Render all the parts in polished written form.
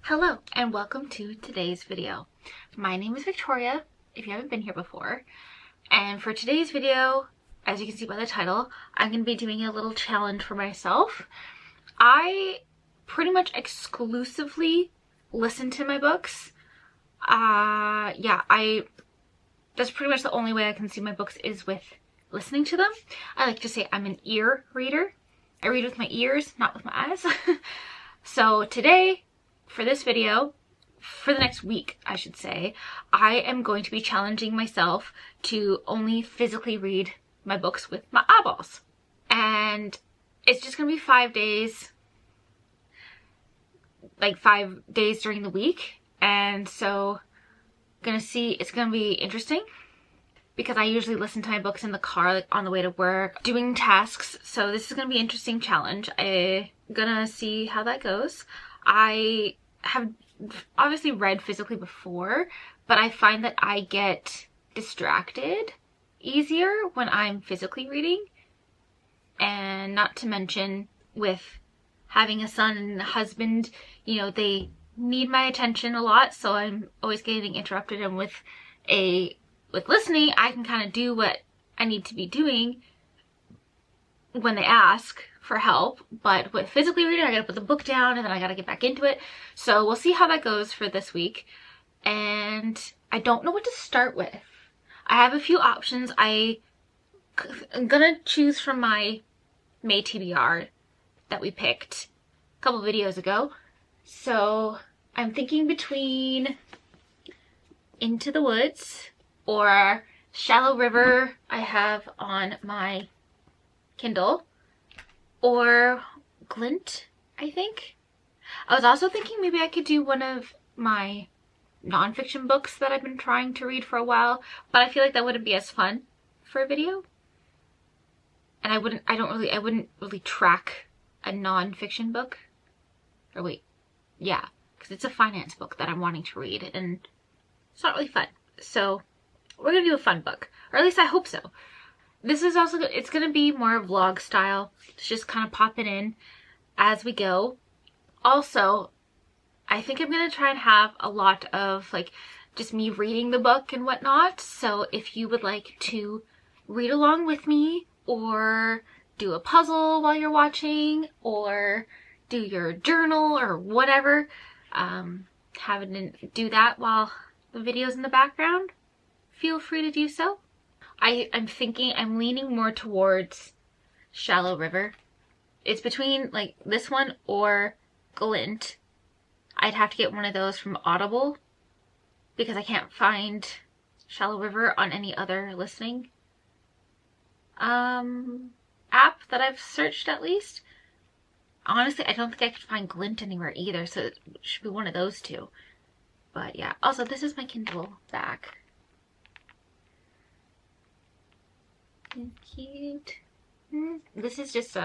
Hello and welcome to today's video. My name is Victoria, if you haven't been here before, and for today's video, as you can see by the title, I'm going to be doing a little challenge for myself. I pretty much exclusively listen to my books. That's pretty much the only way I consume my books is with listening to them. I like to say I'm an ear reader. I read with my ears, not with my eyes. So today, for this video, for the next week, I should say, I am going to be challenging myself to only physically read my books with my eyeballs. And it's just going to be 5 days, like 5 days during the week. And so it's going to be interesting because I usually listen to my books in the car, like on the way to work, doing tasks. So this is going to be an interesting challenge. I'm going to see how that goes. I have obviously read physically before, but I find that I get distracted easier when I'm physically reading. And not to mention with having a son and a husband, you know, they need my attention a lot, so I'm always getting interrupted. And with listening, I can kind of do what I need to be doing when they ask for help, but with physically reading, I gotta put the book down and then I gotta get back into it. So we'll see how that goes for this week. And I don't know what to start with. I have a few options. I'm gonna choose from my May TBR that we picked a couple videos ago. So I'm thinking between Into the Woods or Shallow River I have on my Kindle, or Glint, I think. I was also thinking maybe I could do one of my nonfiction books that I've been trying to read for a while, but I feel like that wouldn't be as fun for a video. And I wouldn't really track a nonfiction book. Or wait, yeah, because it's a finance book that I'm wanting to read and it's not really fun. So we're gonna do a fun book, or at least I hope so. This is also, it's going to be more vlog style. It's just kind of popping in as we go. Also, I think I'm going to try and have a lot of like just me reading the book and whatnot. So if you would like to read along with me or do a puzzle while you're watching or do your journal or whatever, do that while the video's in the background, feel free to do so. I'm leaning more towards Shallow River. It's between like this one or Glint. I'd have to get one of those from Audible because I can't find Shallow River on any other listening app that I've searched, at least. Honestly, I don't think I could find Glint anywhere either, so it should be one of those two. But yeah, also this is my Kindle back. Cute. This is just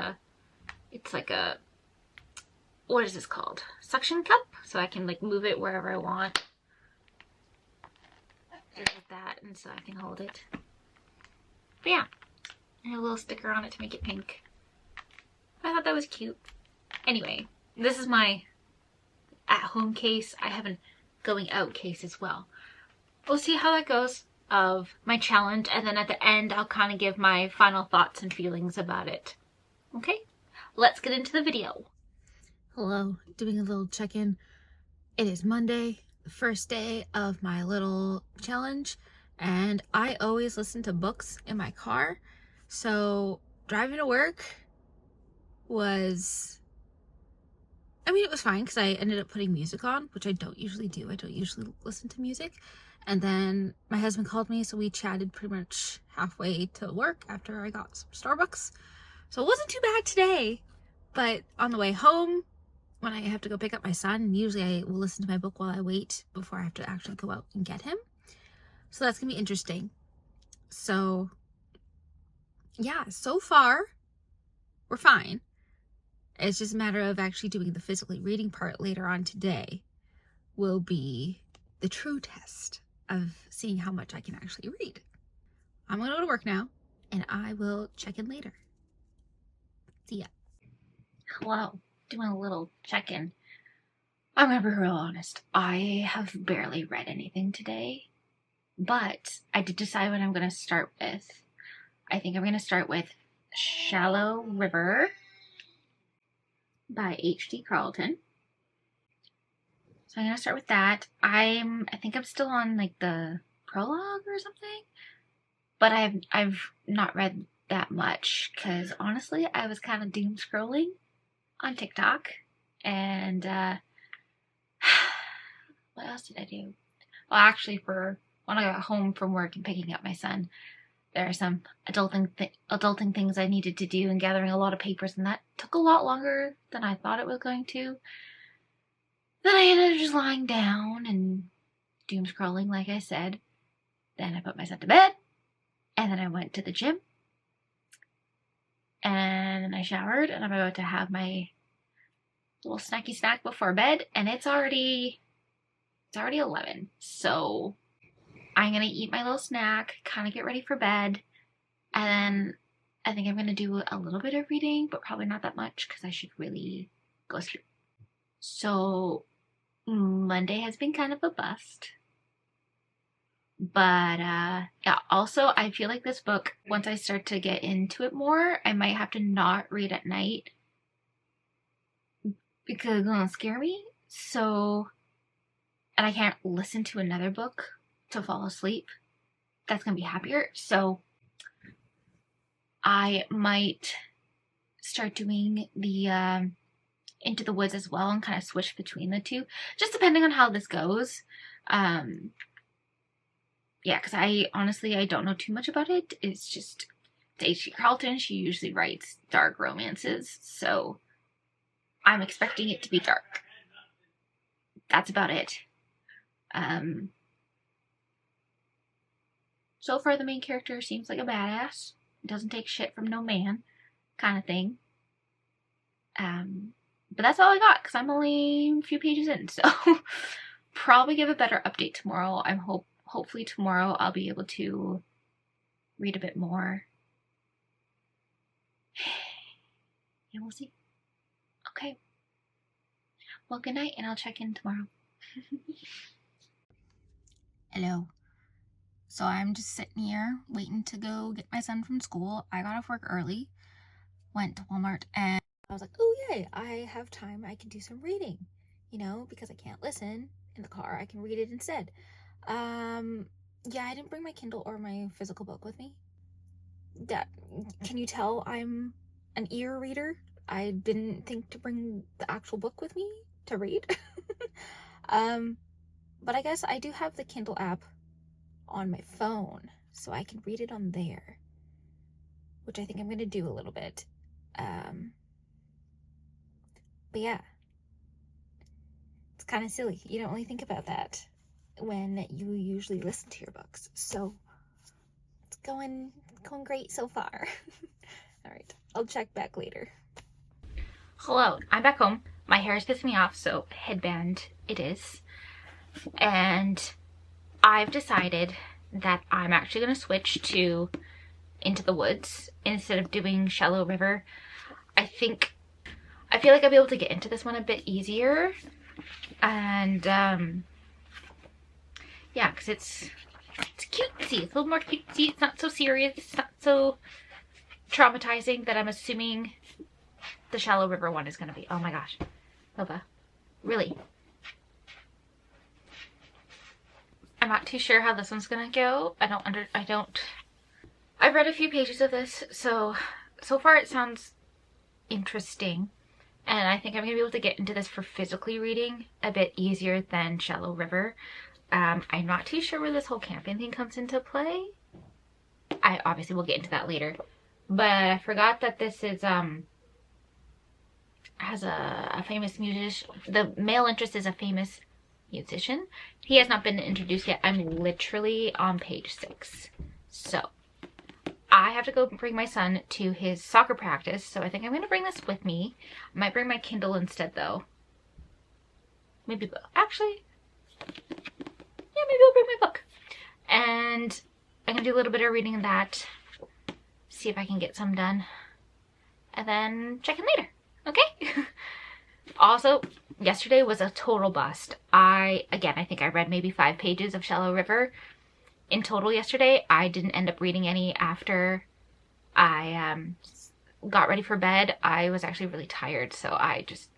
it's like a, what is this called? Suction cup, so I can like move it wherever I want. Just like that, and so I can hold it. But yeah, I have a little sticker on it to make it pink. I thought that was cute. Anyway, this is my at-home case. I have a going-out case as well. We'll see how that goes of my challenge, and then at the end I'll kind of give my final thoughts and feelings about it. Okay, let's get into the video. Hello, doing a little check-in. It is Monday, the first day of my little challenge, and I always listen to books in my car, so driving to work was, it was fine because I ended up putting music on, which I don't usually do. I don't usually listen to music. And then my husband called me, so we chatted pretty much halfway to work after I got some Starbucks. So it wasn't too bad today. But on the way home, when I have to go pick up my son, usually I will listen to my book while I wait before I have to actually go out and get him. So that's going to be interesting. So yeah, so far, we're fine. It's just a matter of actually doing the physically reading part later on today will be the true test of seeing how much I can actually read. I'm gonna go to work now and I will check in later. See ya. Hello, doing a little check-in. I'm gonna be real honest. I have barely read anything today, but I did decide what I'm gonna start with. I think I'm gonna start with Shallow River by H.D. Carlton. So I'm gonna start with that. I think I'm still on like the prologue or something, but I've not read that much because honestly I was kind of doom scrolling on TikTok, and what else did I do? Well, actually, for when I got home from work and picking up my son, there are some adulting things I needed to do and gathering a lot of papers, and that took a lot longer than I thought it was going to. Then I ended up just lying down and doom scrolling, like I said. Then I put my son to bed, and then I went to the gym, and then I showered, and I'm about to have my little snacky snack before bed, and it's already 11. So I'm gonna eat my little snack, kind of get ready for bed, and then I think I'm gonna do a little bit of reading, but probably not that much because I should really go sleep. So Monday has been kind of a bust. But yeah, also I feel like this book, once I start to get into it more, I might have to not read at night because it's gonna scare me. So, and I can't listen to another book to fall asleep. That's gonna be happier. So I might start doing the Into the Woods as well and kind of switch between the two, just depending on how this goes. Yeah, because I don't know too much about it. It's just H.D. Carlton. She usually writes dark romances, so I'm expecting it to be dark. That's about it. So far the main character seems like a badass. Doesn't take shit from no man, kind of thing. But that's all I got because I'm only a few pages in, so probably give a better update tomorrow. Hopefully tomorrow I'll be able to read a bit more. And we'll see. Okay. Well, good night, and I'll check in tomorrow. Hello. So I'm just sitting here waiting to go get my son from school. I got off work early, went to Walmart, and I was like, oh yay, I have time. I can do some reading, because I can't listen in the car. I can read it instead. Yeah, I didn't bring my Kindle or my physical book with me. Can you tell I'm an ear reader? I didn't think to bring the actual book with me to read. But I guess I do have the Kindle app on my phone, so I can read it on there, which I think I'm going to do a little bit. But yeah, it's kind of silly. You don't really think about that when you usually listen to your books. So it's going great so far. All right, I'll check back later. Hello, I'm back home. My hair is pissing me off, so headband it is. And I've decided that I'm actually going to switch to Into the Woods instead of doing Shallow River. I feel like I'll be able to get into this one a bit easier. And yeah, because it's cutesy. It's a little more cutesy. It's not so serious. It's not so traumatizing that I'm assuming the Shallow River one is going to be. Oh my gosh. Nova. Really? I'm not too sure how this one's going to go. I've read a few pages of this, so far it sounds interesting. And I think I'm going to be able to get into this for physically reading a bit easier than Shallow River. I'm not too sure where this whole camping thing comes into play. I obviously will get into that later. But I forgot that this is, has a famous musician. The male interest is a famous musician. He has not been introduced yet. I'm literally on page 6. So I have to go bring my son to his soccer practice, so I think I'm going to bring this with me. I might bring my Kindle instead, though. Maybe both. Actually, yeah, maybe I'll bring my book. And I'm going to do a little bit of reading of that, see if I can get some done, and then check in later, okay? Also, yesterday was a total bust. Again, I think I read maybe 5 pages of Shallow River in total yesterday. I didn't end up reading any after I got ready for bed. I was actually really tired, so I just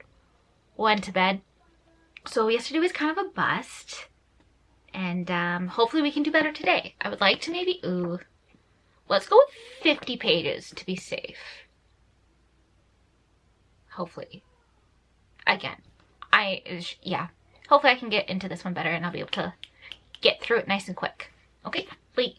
went to bed. So yesterday was kind of a bust, and hopefully we can do better today. I would like to maybe, let's go with 50 pages to be safe. Hopefully. Again, hopefully I can get into this one better and I'll be able to get through it nice and quick. Okay, wait.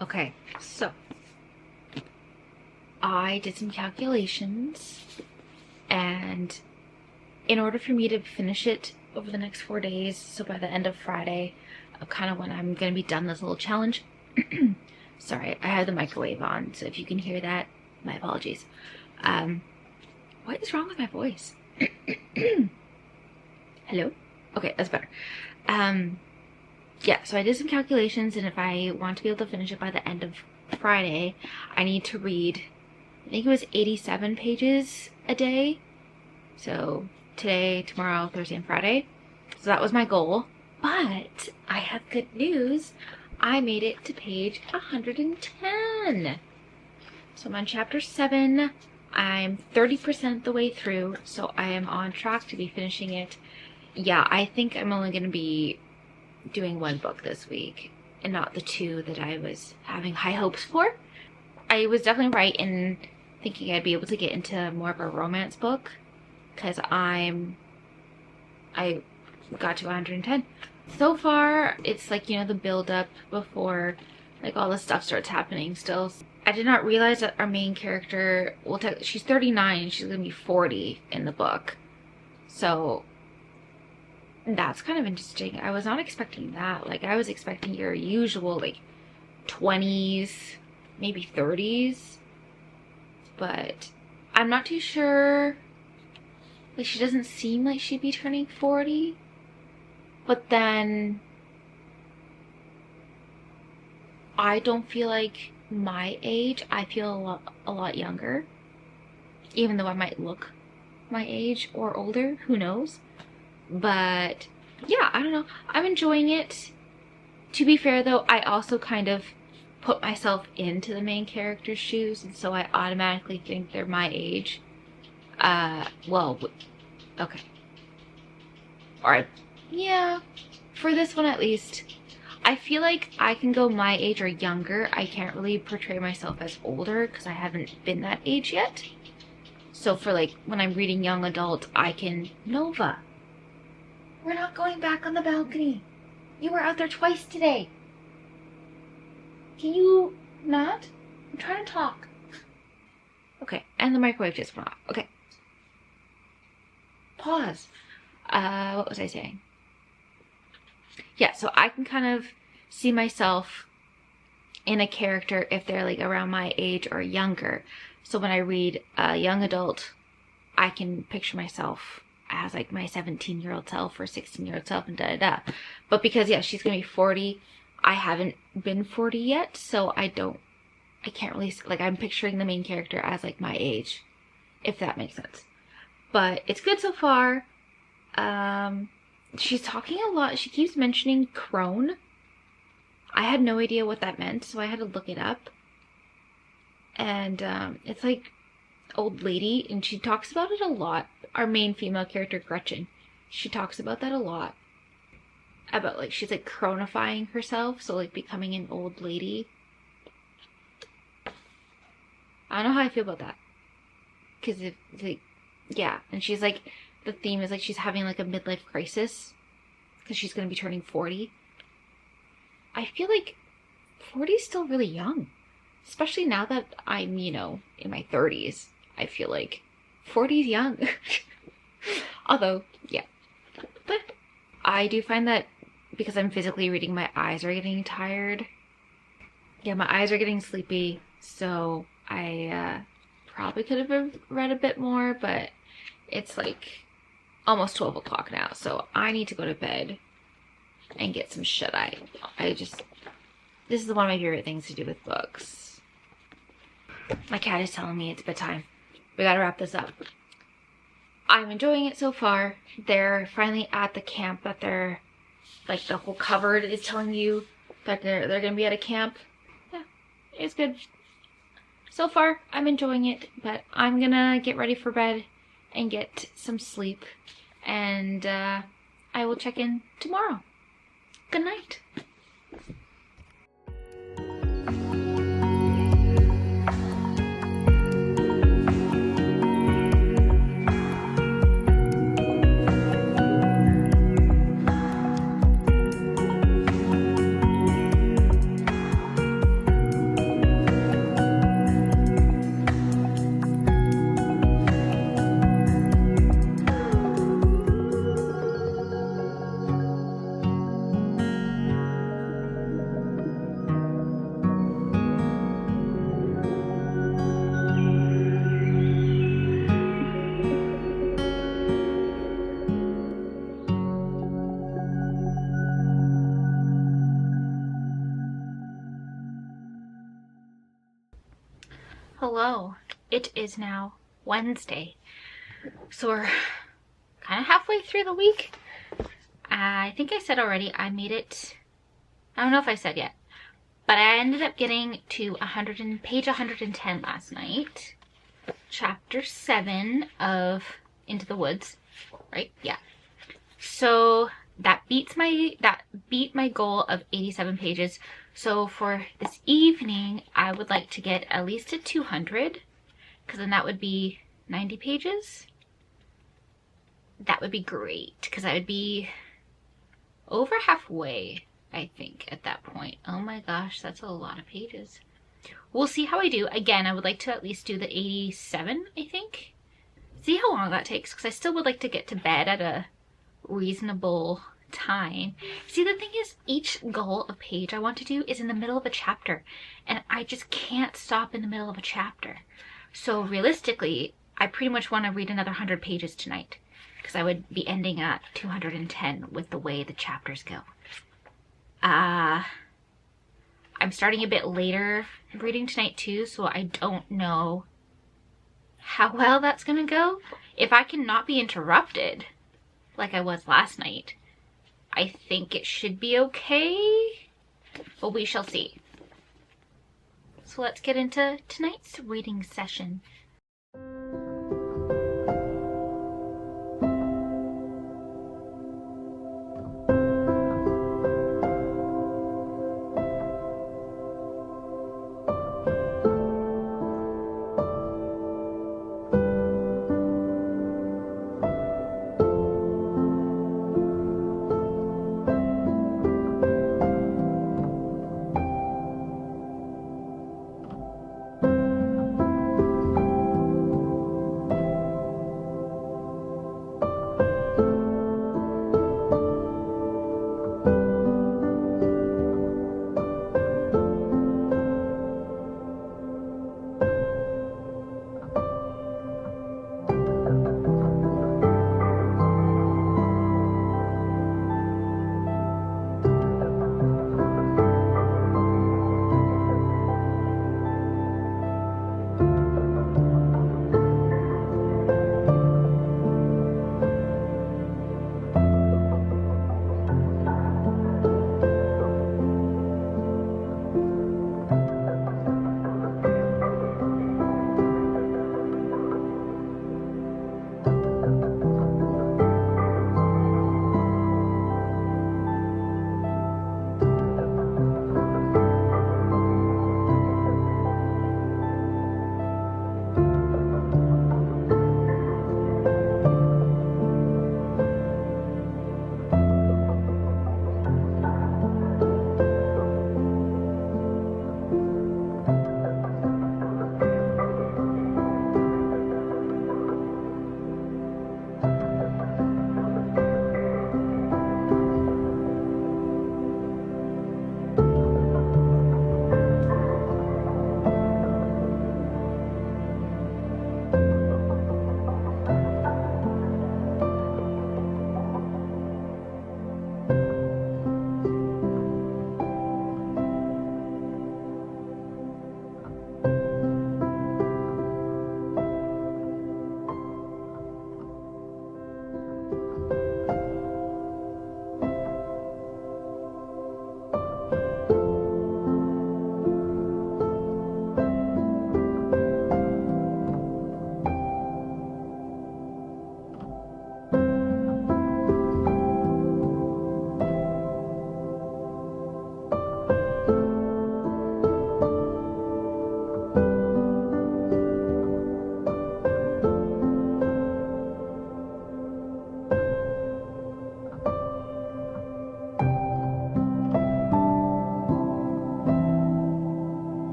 Okay, so I did some calculations, and in order for me to finish it over the next 4 days, so by the end of Friday, kind of when I'm going to be done this little challenge. Sorry, I have the microwave on, so if you can hear that, my apologies. What is wrong with my voice? Hello? Okay, that's better. Yeah, so I did some calculations, and if I want to be able to finish it by the end of Friday, I need to read, I think it was 87 pages a day. So today, tomorrow, Thursday, and Friday. So that was my goal. But I have good news. I made it to page 110. So I'm on chapter 7. I'm 30% the way through, so I am on track to be finishing it. Yeah, I think I'm only going to be doing one book this week and not the 2 that I was having high hopes for. I was definitely right in thinking I'd be able to get into more of a romance book, because I got to 110. So far, it's like, you know, the build up before like all the stuff starts happening still. I did not realize that our main character, well, she's 39 and she's gonna be 40 in the book. So that's kind of interesting. I was not expecting that. Like, I was expecting your usual like 20s, maybe 30s, but I'm not too sure. Like, she doesn't seem like she'd be turning 40, but then I don't feel like my age. I feel a lot younger, even though I might look my age or older, who knows. But yeah, I don't know, I'm enjoying it. To be fair though, I also kind of put myself into the main character's shoes, and so I automatically think they're my age. Well, okay. Alright, yeah, for this one at least, I feel like I can go my age or younger. I can't really portray myself as older because I haven't been that age yet. So for like when I'm reading young adult, I can... Nova, we're not going back on the balcony. You were out there twice today. Can you not? I'm trying to talk. Okay, and the microwave just went off. Okay. Pause. What was I saying? Yeah, so I can kind of see myself in a character if they're like around my age or younger. So when I read a young adult, I can picture myself as like my 17-year-old self or 16-year-old self and da-da-da. But because, yeah, she's gonna be 40, I haven't been 40 yet, so I can't really, like, I'm picturing the main character as like my age, if that makes sense. But it's good so far. She's talking a lot. She keeps mentioning crone. I had no idea what that meant, so I had to look it up. And it's like old lady, and she talks about it a lot. Our main female character, Gretchen, she talks about that a lot. About like, she's like cronifying herself, so like becoming an old lady. I don't know how I feel about that. Because if, like, yeah, and she's like, the theme is like she's having like a midlife crisis because she's going to be turning 40. I feel like 40 is still really young, especially now that I'm, you know, in my 30s. I feel like 40 is young. Although, yeah. But I do find that because I'm physically reading, my eyes are getting tired. Yeah, my eyes are getting sleepy, so I probably could have read a bit more, but it's like almost 12 o'clock now, so I need to go to bed and get some shut-eye. This is one of my favorite things to do with books. My cat is telling me it's bedtime. We gotta wrap this up. I'm enjoying it so far. They're finally at the camp that they're, like, the whole cupboard is telling you that they're gonna be at a camp. Yeah, it's good. So far, I'm enjoying it, but I'm gonna get ready for bed and get some sleep, and I will check in tomorrow. Good night. Hello. It is now Wednesday. So we're kind of halfway through the week. I think I said already I made it, I don't know if I said yet, but I ended up getting to page 110 last night. Chapter 7 of Into the Woods, right? Yeah. So that beat my goal of 87 pages. So for this evening, I would like to get at least to 200, because then that would be 90 pages. That would be great, because I would be over halfway, I think, at that point. Oh my gosh, that's a lot of pages. We'll see how I do. Again, I would like to at least do the 87, I think. See how long that takes, because I still would like to get to bed at a reasonable time. See, the thing is, each goal of page I want to do is in the middle of a chapter, and I just can't stop in the middle of a chapter. So realistically, I pretty much want to read another 100 pages tonight, because I would be ending at 210 with the way the chapters go. I'm starting a bit later reading tonight too, so I don't know how well that's gonna go. If I can not be interrupted like I was last night, I think it should be okay, but we shall see. So let's get into tonight's reading session.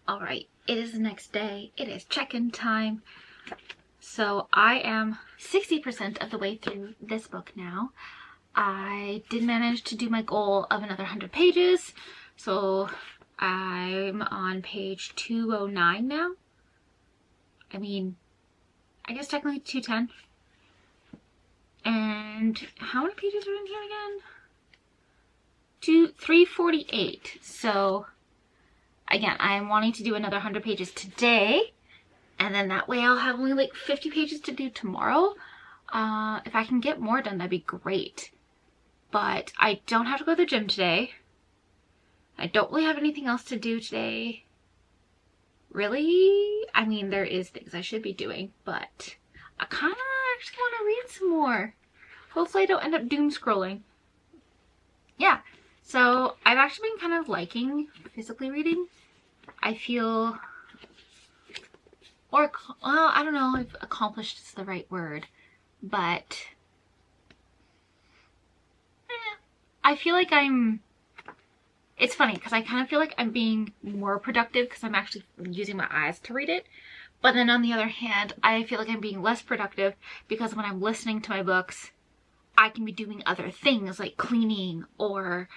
All right, it is the next day. It is check-in time. So I am 60% of the way through this book now. I did manage to do my goal of another 100 pages. So I'm on page 209 now. I mean, I guess technically 210. And how many pages are in here again? 348. So again, I'm wanting to do another 100 pages today, and then that way I'll have only like 50 pages to do tomorrow. If I can get more done, that'd be great. But I don't have to go to the gym today. I don't really have anything else to do today. Really? I mean, there is things I should be doing, but I kind of actually want to read some more. Hopefully I don't end up doom scrolling. Yeah, so I've actually been kind of liking physically reading. I feel, or, well, I don't know if accomplished is the right word, but I feel like it's funny because I kind of feel like I'm being more productive because I'm actually using my eyes to read it. But then on the other hand, I feel like I'm being less productive because when I'm listening to my books, I can be doing other things like cleaning or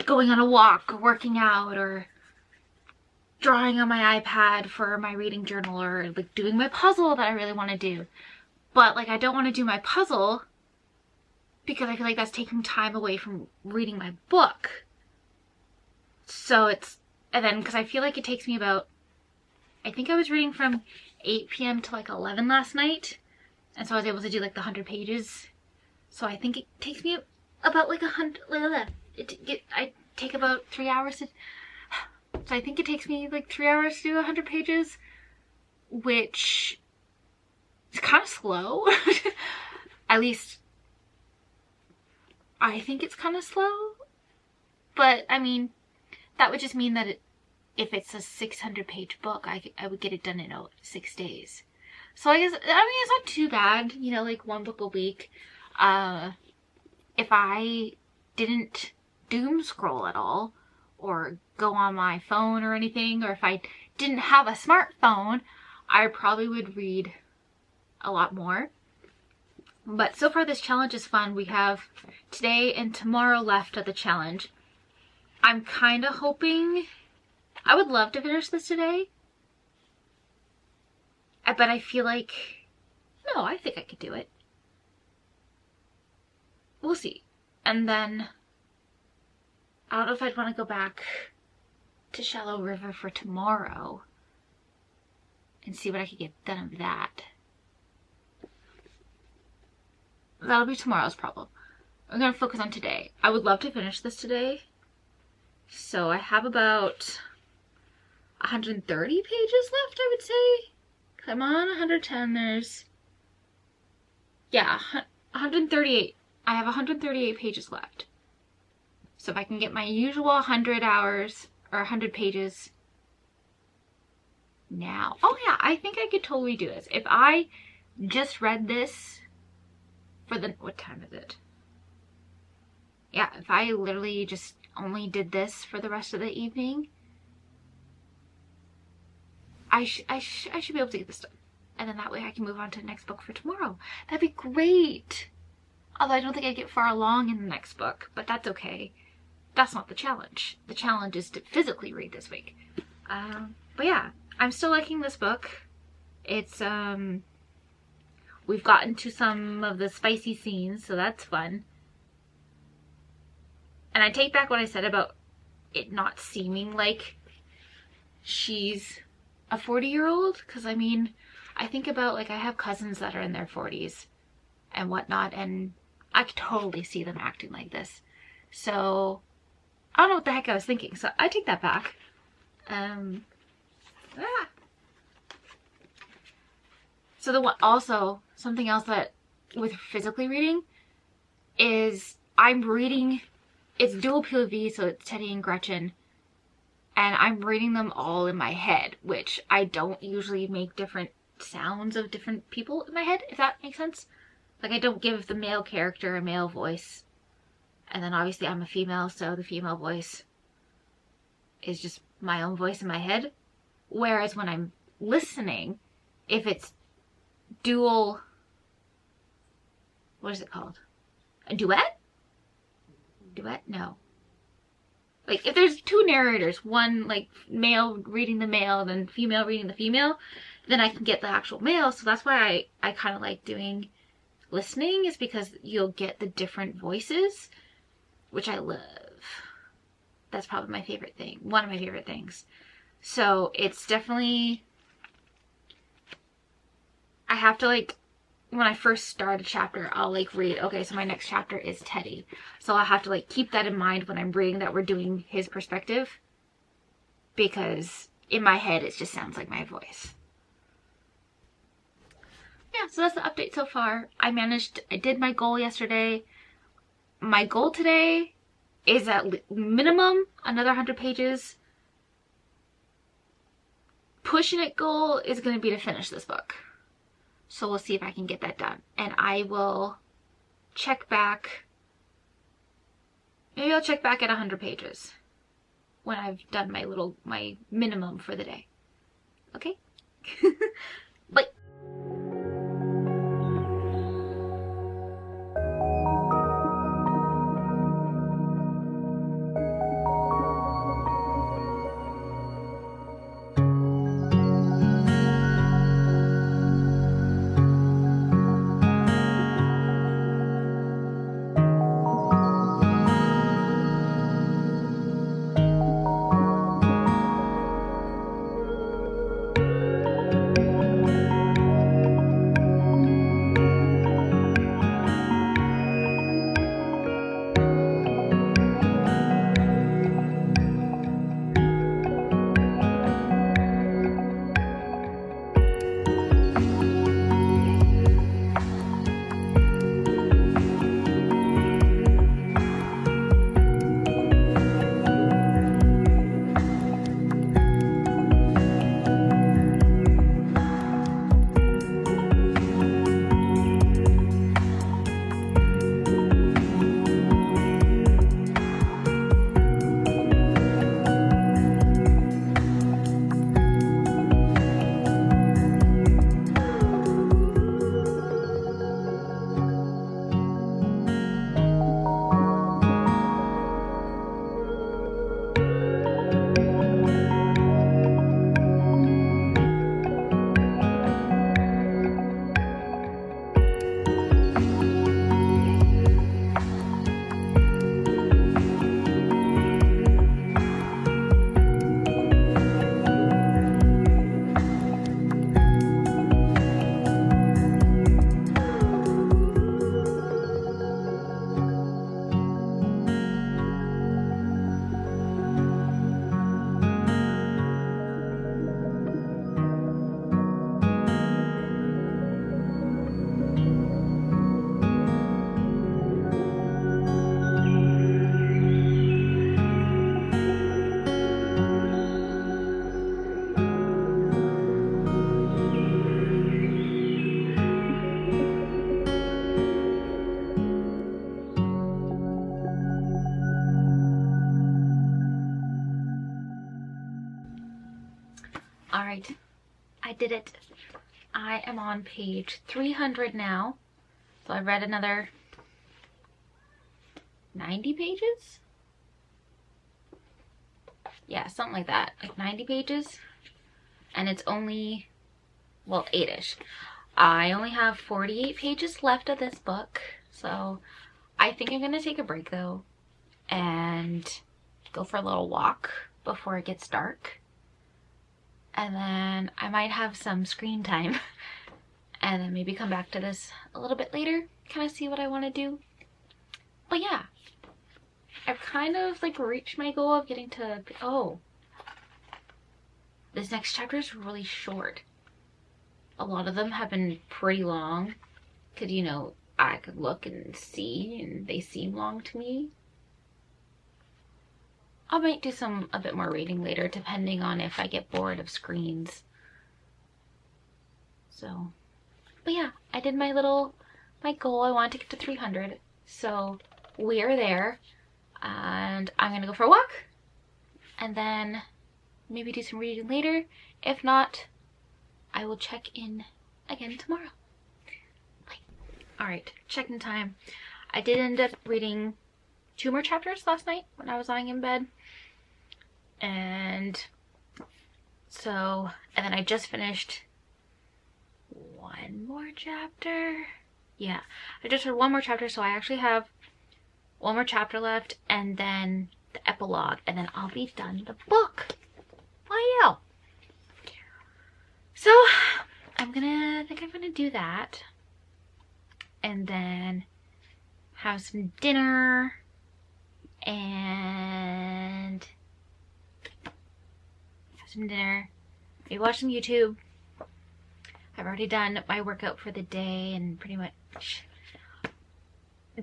going on a walk or working out or drawing on my iPad for my reading journal or like doing my puzzle that I really want to do. But like I don't want to do my puzzle because I feel like that's taking time away from reading my book. So and then because I feel like it takes me about, I think I was reading from 8 p.m. to like 11 last night. And so I was able to do like the 100 pages. So I think it takes me about like 100, I take about 3 hours to, so I think it takes me like 3 hours to do 100 pages, which is kind of slow. At least I think it's kind of slow, but I mean, that would just mean that if it's a 600 page book, I would get it done in 6 days. So I guess, I mean, it's not too bad, you know, like 1 book a week. If I didn't doom scroll at all or go on my phone or anything, or if I didn't have a smartphone, I probably would read a lot more. But so far this challenge is fun. We have today and tomorrow left of the challenge. I'm kind of hoping, I would love to finish this today. But I feel like, no, I think I could do it. We'll see. And then, I don't know if I'd want to go back to Shallow River for tomorrow and see what I could get done of that. That'll be tomorrow's problem. I'm going to focus on today. I would love to finish this today. So I have about 130 pages left, I would say. I'm on 110. There's, yeah, 138. I have 138 pages left. So if I can get my usual 100 hours or 100 pages now. Oh yeah, I think I could totally do this. If I just read this for what time is it? Yeah, if I literally just only did this for the rest of the evening, I should be able to get this done. And then that way I can move on to the next book for tomorrow. That'd be great. Although I don't think I get far along in the next book, but that's okay. That's not the challenge. The challenge is to physically read this week. But yeah, I'm still liking this book. It's, we've gotten to some of the spicy scenes, so that's fun. And I take back what I said about it not seeming like she's a 40-year-old, because I mean, I think about, like, I have cousins that are in their 40s and whatnot, and I could totally see them acting like this. So I don't know what the heck I was thinking, so I take that back. So also something else that with physically reading is I'm reading, it's dual POV, so it's Teddy and Gretchen, and I'm reading them all in my head, which I don't usually make different sounds of different people in my head, if that makes sense. Like, I don't give the male character a male voice, and then obviously I'm a female, so the female voice is just my own voice in my head. Whereas when I'm listening, if it's dual, what is it called? A duet? Duet? No. Like if there's two narrators, one like male reading the male, then female reading the female, then I can get the actual male. So that's why I kind of like doing listening, is because you'll get the different voices, which I love. That's probably my favorite thing. One of my favorite things. So it's definitely, I have to like, when I first start a chapter, I'll like read, okay, so my next chapter is Teddy. So I'll have to like keep that in mind when I'm reading that we're doing his perspective, because in my head, it just sounds like my voice. Yeah, so that's the update so far. I did my goal yesterday. My goal today is at minimum another 100 pages. Pushing it goal is going to be to finish this book. So we'll see if I can get that done. And I will check back. Maybe I'll check back at 100 pages when I've done my minimum for the day. Okay? Bye. All right, I did it. I am on page 300 now. So I read another 90 pages? Yeah, something like that, like 90 pages. And it's only, well, 8-ish. I only have 48 pages left of this book. So I think I'm gonna take a break though and go for a little walk before it gets dark. And then I might have some screen time and then maybe come back to this a little bit later, kind of see what I want to do. But yeah, I've kind of like reached my goal of getting to, oh, this next chapter is really short. A lot of them have been pretty long because, you know, I could look and see and they seem long to me. I might do a bit more reading later, depending on if I get bored of screens. So, but yeah, I did my goal. I wanted to get to 300. So we're there and I'm gonna go for a walk and then maybe do some reading later. If not, I will check in again tomorrow. Bye. Alright, check-in time. I did end up reading 2 more chapters last night when I was lying in bed. And then I just finished 1 more chapter. Yeah, I just read 1 more chapter, so I actually have 1 more chapter left, and then the epilogue, and then I'll be done the book. Wow. So I think I'm gonna do that, and then have some dinner, maybe watch some YouTube. I've already done my workout for the day and pretty much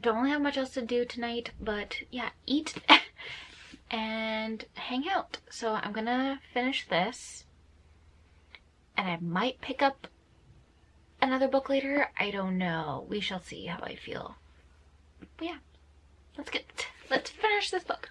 don't really have much else to do tonight, but yeah, eat and hang out. So I'm gonna finish this, and I might pick up another book later. I don't know. We shall see how I feel. But yeah, let's finish this book.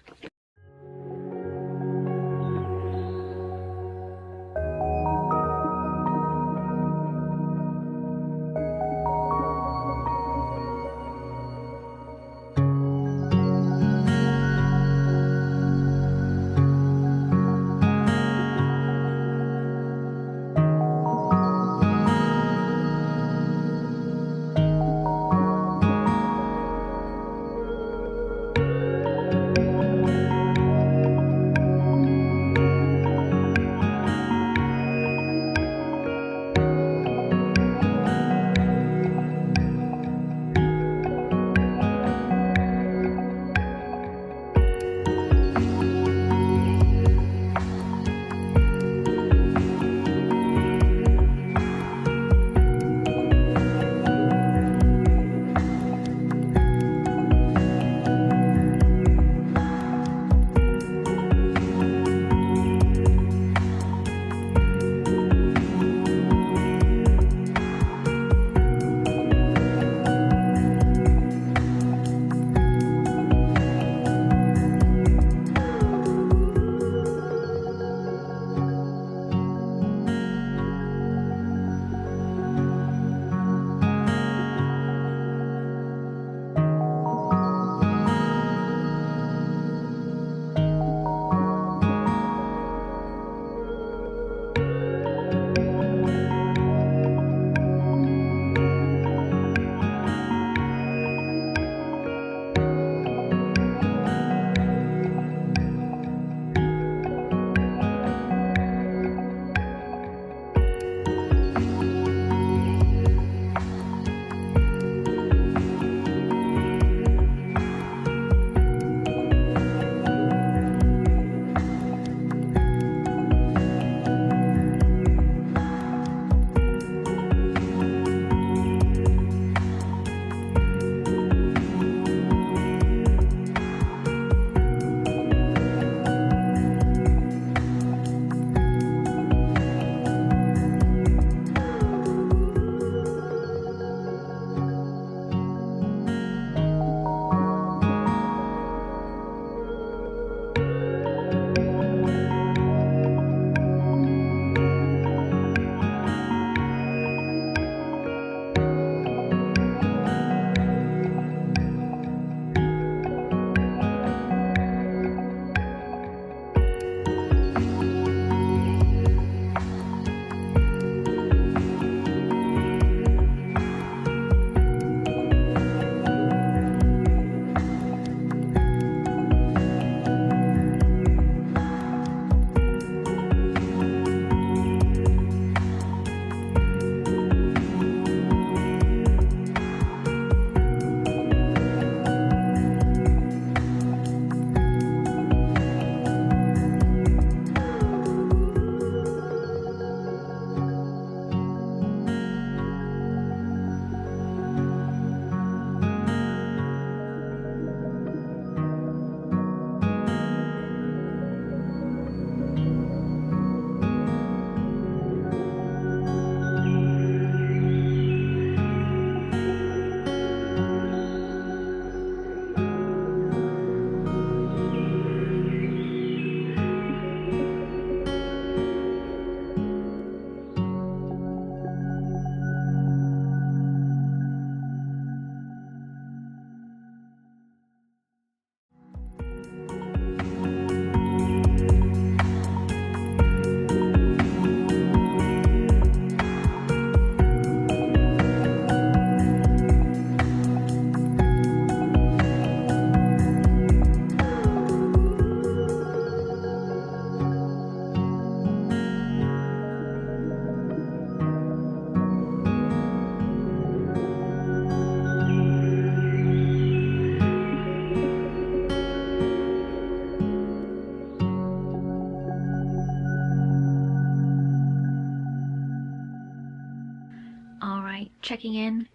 checking in.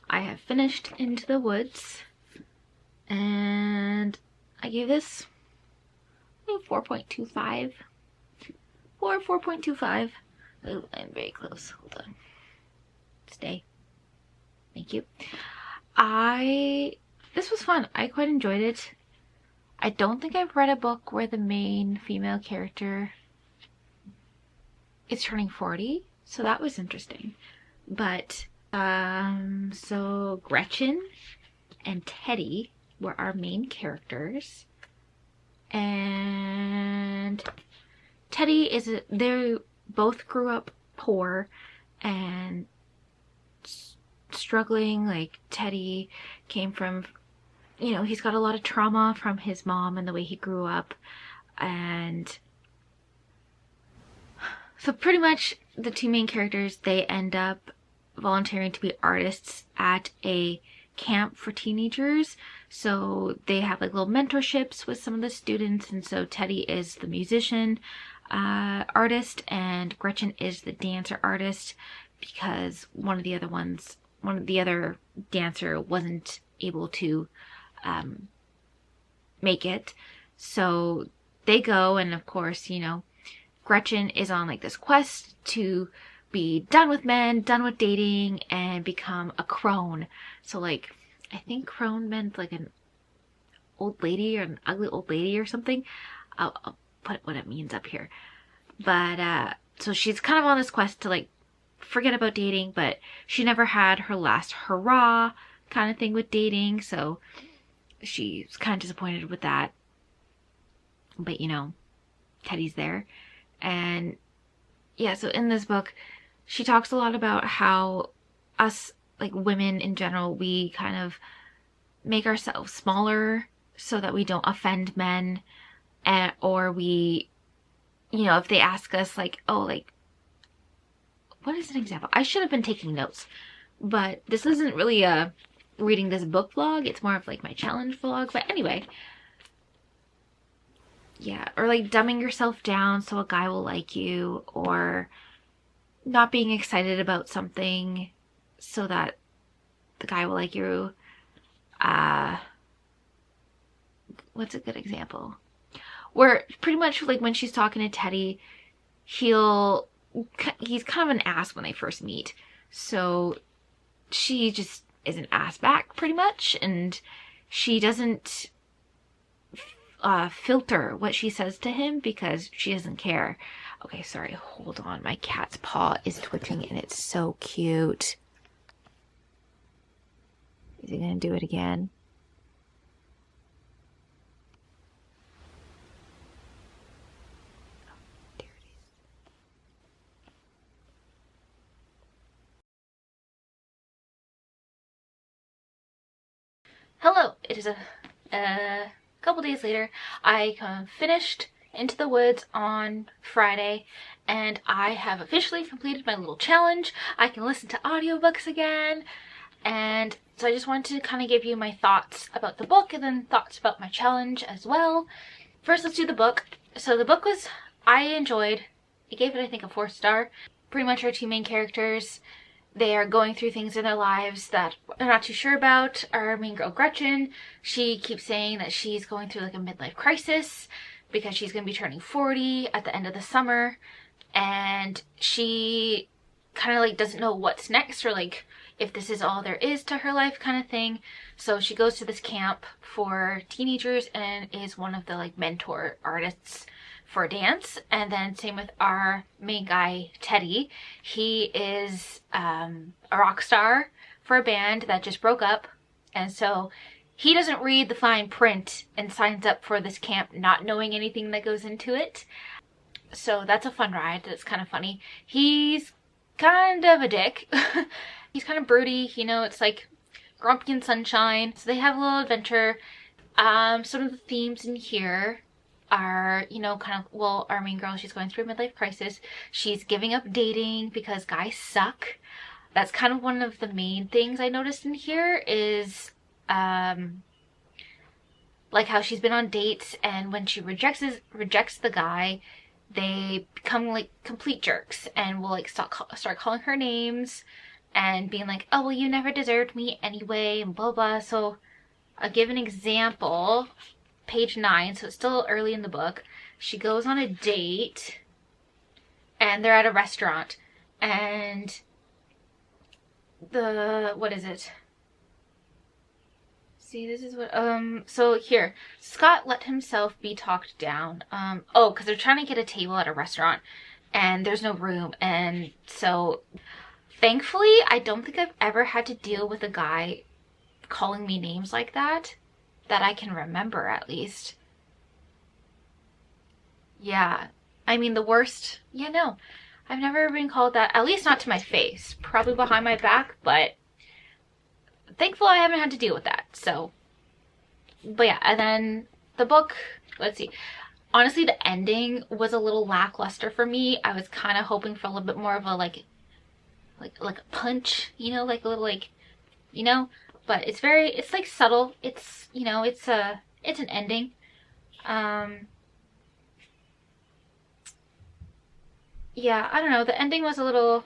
I have finished Into the Woods, and I gave this a 4.25. 4.25. Oh, I'm very close. Hold on. Stay. Thank you. This was fun. I quite enjoyed it. I don't think I've read a book where the main female character is turning 40, so that was interesting. But so Gretchen and Teddy were our main characters, and Teddy they both grew up poor and struggling. Like, Teddy came from, you know, he's got a lot of trauma from his mom and the way he grew up, and so pretty much the two main characters, they end up volunteering to be artists at a camp for teenagers. So they have like little mentorships with some of the students, and so Teddy is the musician artist and Gretchen is the dancer artist, because one of the other dancer wasn't able to make it. So they go, and of course, you know, Gretchen is on like this quest to be done with men, done with dating, and become a crone. So like, I think crone meant like an old lady or an ugly old lady or something. I'll put what it means up here. But so she's kind of on this quest to like forget about dating, but she never had her last hurrah kind of thing with dating, so she's kind of disappointed with that. But you know, Teddy's there. And yeah, so in this book she talks a lot about how us, like women in general, we kind of make ourselves smaller so that we don't offend men, or we, you know, if they ask us like, oh, like, what is an example? I should have been taking notes, but this isn't really a reading this book vlog, it's more of like my challenge vlog. But anyway, yeah, or like dumbing yourself down so a guy will like you, or not being excited about something so that the guy will like you. What's a good example? Where pretty much like when she's talking to Teddy, he's kind of an ass when they first meet, so she just is an ass back pretty much, and she doesn't filter what she says to him because she doesn't care. Okay, sorry, hold on. My cat's paw is twitching and it's so cute. Is he gonna do it again? Oh, there it is. Hello, it is a couple days later. I finished Into the Woods on Friday, and I have officially completed my little challenge. I can listen to audiobooks again, and so I just wanted to kind of give you my thoughts about the book and then thoughts about my challenge as well. First, let's do the book. So the book I enjoyed. I gave it, I think, a 4-star. Pretty much our two main characters, they are going through things in their lives that they're not too sure about. Our main girl, Gretchen, she keeps saying that she's going through like a midlife crisis because she's going to be turning 40 at the end of the summer, and she kind of like doesn't know what's next, or like if this is all there is to her life kind of thing. So she goes to this camp for teenagers and is one of the like mentor artists for dance. And then same with our main guy, Teddy. He is a rock star for a band that just broke up, and so he doesn't read the fine print and signs up for this camp not knowing anything that goes into it. So that's a fun ride. That's kind of funny. He's kind of a dick. He's kind of broody, you know, it's like Grumpy and Sunshine. So they have a little adventure. Some of the themes in here are, you know, kind of, well, our main girl, she's going through a midlife crisis. She's giving up dating because guys suck. That's kind of one of the main things I noticed in here is like how she's been on dates, and when she rejects the guy, they become like complete jerks and will like start calling her names and being like, oh, well, you never deserved me anyway, and blah, blah. So I'll give an example. Page 9, so it's still early in the book. She goes on a date, and they're at a restaurant, and what is it? See, this is what, so here, Scott let himself be talked down. Oh, because they're trying to get a table at a restaurant, and there's no room, and so, thankfully, I don't think I've ever had to deal with a guy calling me names like that I can remember, at least. Yeah, I mean, the worst, yeah, no, I've never been called that, at least not to my face, probably behind my back, but thankful I haven't had to deal with that. So, but yeah, and then the book, let's see, honestly, the ending was a little lackluster for me. I was kind of hoping for a little bit more of a like a punch, you know, like a little, like, you know, but it's like subtle. It's, you know, it's an ending. Yeah, I don't know. The ending was a little,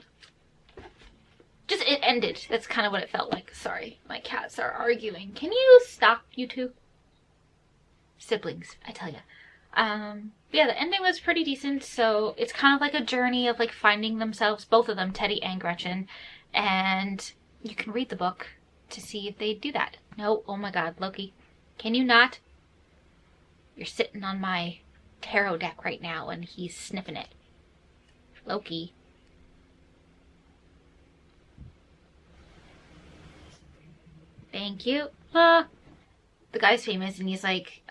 just, it ended. That's kind of what it felt like. Sorry, my cats are arguing. Can you stop, you two? Siblings, I tell ya. Yeah, the ending was pretty decent. So it's kind of like a journey of like finding themselves, both of them, Teddy and Gretchen. And you can read the book to see if they do that. No, oh my God, Loki, can you not? You're sitting on my tarot deck right now and he's sniffing it. Loki. Thank you. The guy's famous and he's like,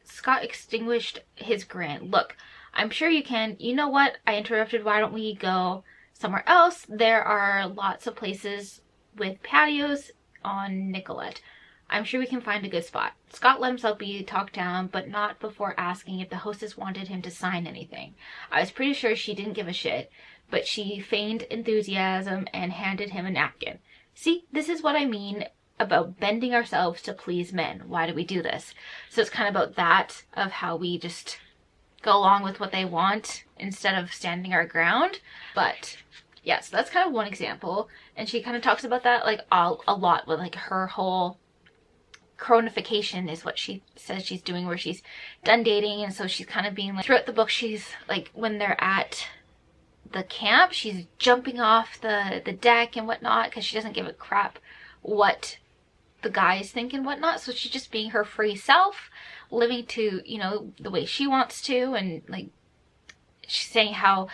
Scott extinguished his grin. Look, I'm sure you can. You know what? I interrupted. Why don't we go somewhere else? There are lots of places with patios on Nicolette. I'm sure we can find a good spot. Scott let himself be talked down, but not before asking if the hostess wanted him to sign anything. I was pretty sure she didn't give a shit, but she feigned enthusiasm and handed him a napkin. See, this is what I mean about bending ourselves to please men. Why do we do this? So it's kind of about that, of how we just go along with what they want instead of standing our ground. But yeah, so that's kind of one example. And she kind of talks about that like a lot with like her whole chronification is what she says she's doing, where she's done dating, and so she's kind of being like, throughout the book, she's like, when they're at the camp, she's jumping off the deck and whatnot because she doesn't give a crap what the guys think and whatnot. So she's just being her free self, living to, you know, the way she wants to, and like she's saying how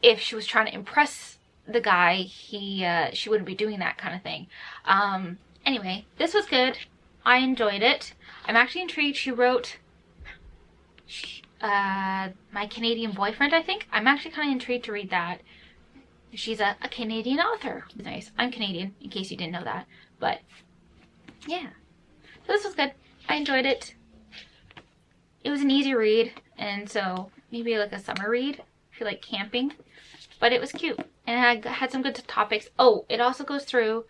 if she was trying to impress the guy, she wouldn't be doing that kind of thing. Anyway, this was good. I enjoyed it. I'm actually intrigued. She wrote My Canadian Boyfriend, I think. I'm actually kind of intrigued to read that. She's a Canadian author. Nice. I'm Canadian, in case you didn't know that. But yeah, so this was good. I enjoyed it. It was an easy read, and so maybe like a summer read if you like camping. But it was cute, and it had some good topics. Oh, it also goes through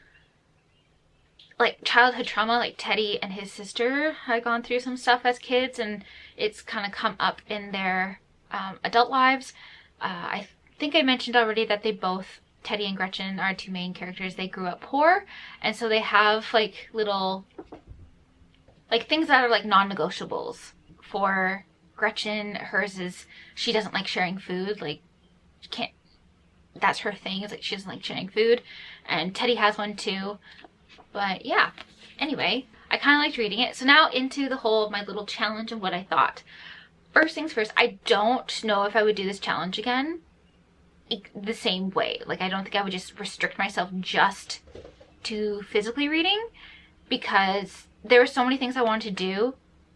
like childhood trauma. Like Teddy and his sister had gone through some stuff as kids, and it's kind of come up in their adult lives. I think I mentioned already that they both, Teddy and Gretchen, are two main characters. They grew up poor, and so they have like little like things that are like non-negotiables. For Gretchen, hers is she doesn't like sharing food. Like she can't, that's her thing, is like she doesn't like sharing food. And Teddy has one too. But yeah, anyway, I kind of liked reading it. So now into the whole of my little challenge and what I thought. First things first, I don't know if I would do this challenge again the same way. Like, I don't think I would just restrict myself just to physically reading, because there were so many things I wanted to do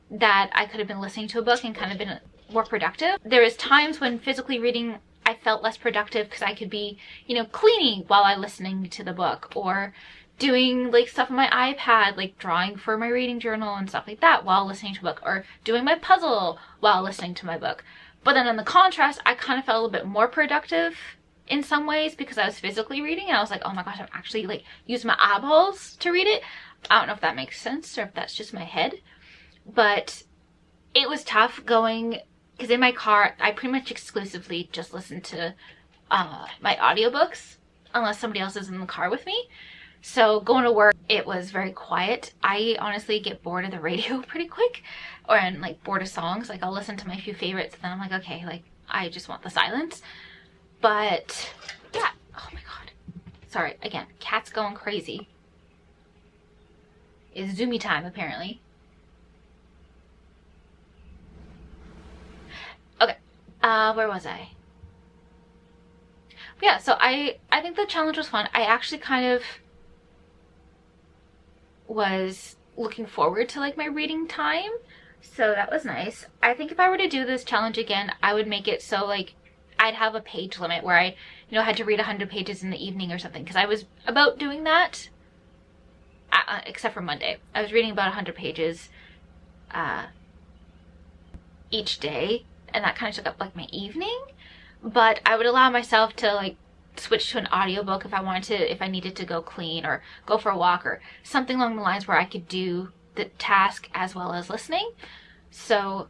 that I could have been listening to a book and kind of been more productive. There was times when physically reading I felt less productive because I could be, you know, cleaning while I listening to the book, or doing like stuff on my iPad, like drawing for my reading journal and stuff like that while listening to a book, or doing my puzzle while listening to my book. But then in the contrast, I kind of felt a little bit more productive in some ways because I was physically reading, and I was like, oh my gosh, I'm actually like using my eyeballs to read it. I don't know if that makes sense or if that's just my head, but it was tough going, because in my car, I pretty much exclusively just listened to my audiobooks unless somebody else is in the car with me. So going to work, it was very quiet. I honestly get bored of the radio pretty quick, and like bored of songs. Like I'll listen to my few favorites and then I'm like, okay, like I just want the silence. But yeah, oh my god. Sorry, again, cat's going crazy. It's Zoomy time apparently. Okay, where was I? Yeah, so I think the challenge was fun. I actually kind of was looking forward to like my reading time, so that was nice. I think if I were to do this challenge again, I would make it so like I'd have a page limit where I, you know, had to read 100 pages in the evening or something, because I was about doing that, except for Monday. I was reading about 100 pages each day, and that kind of took up like my evening. But I would allow myself to like switch to an audiobook if I wanted to, if I needed to go clean or go for a walk or something along the lines where I could do the task as well as listening. So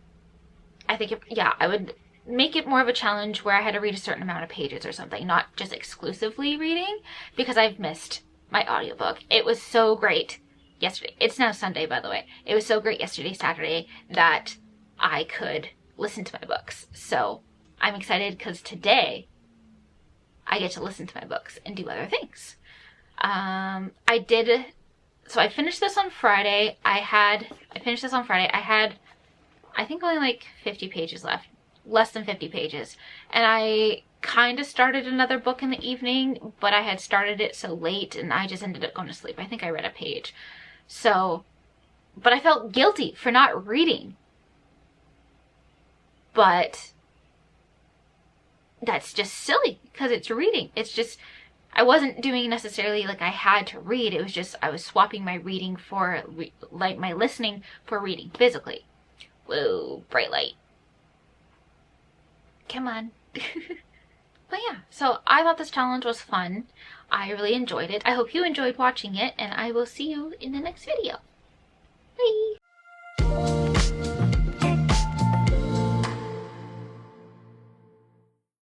I think, yeah, I would make it more of a challenge where I had to read a certain amount of pages or something, not just exclusively reading, because I've missed my audiobook. It was so great yesterday. It's now Sunday, by the way. It was so great yesterday, Saturday, that I could listen to my books. So I'm excited because today I get to listen to my books and do other things. So I finished this on Friday. I had, I think only like 50 pages left, less than 50 pages. And I kind of started another book in the evening, but I had started it so late and I just ended up going to sleep. I think I read a page. So, but I felt guilty for not reading. But that's just silly because it's reading. It's just, I wasn't doing necessarily like I had to read. It was just, I was swapping my reading for, like my listening for reading physically. Whoa, bright light. Come on. But yeah, so I thought this challenge was fun. I really enjoyed it. I hope you enjoyed watching it, and I will see you in the next video. Bye!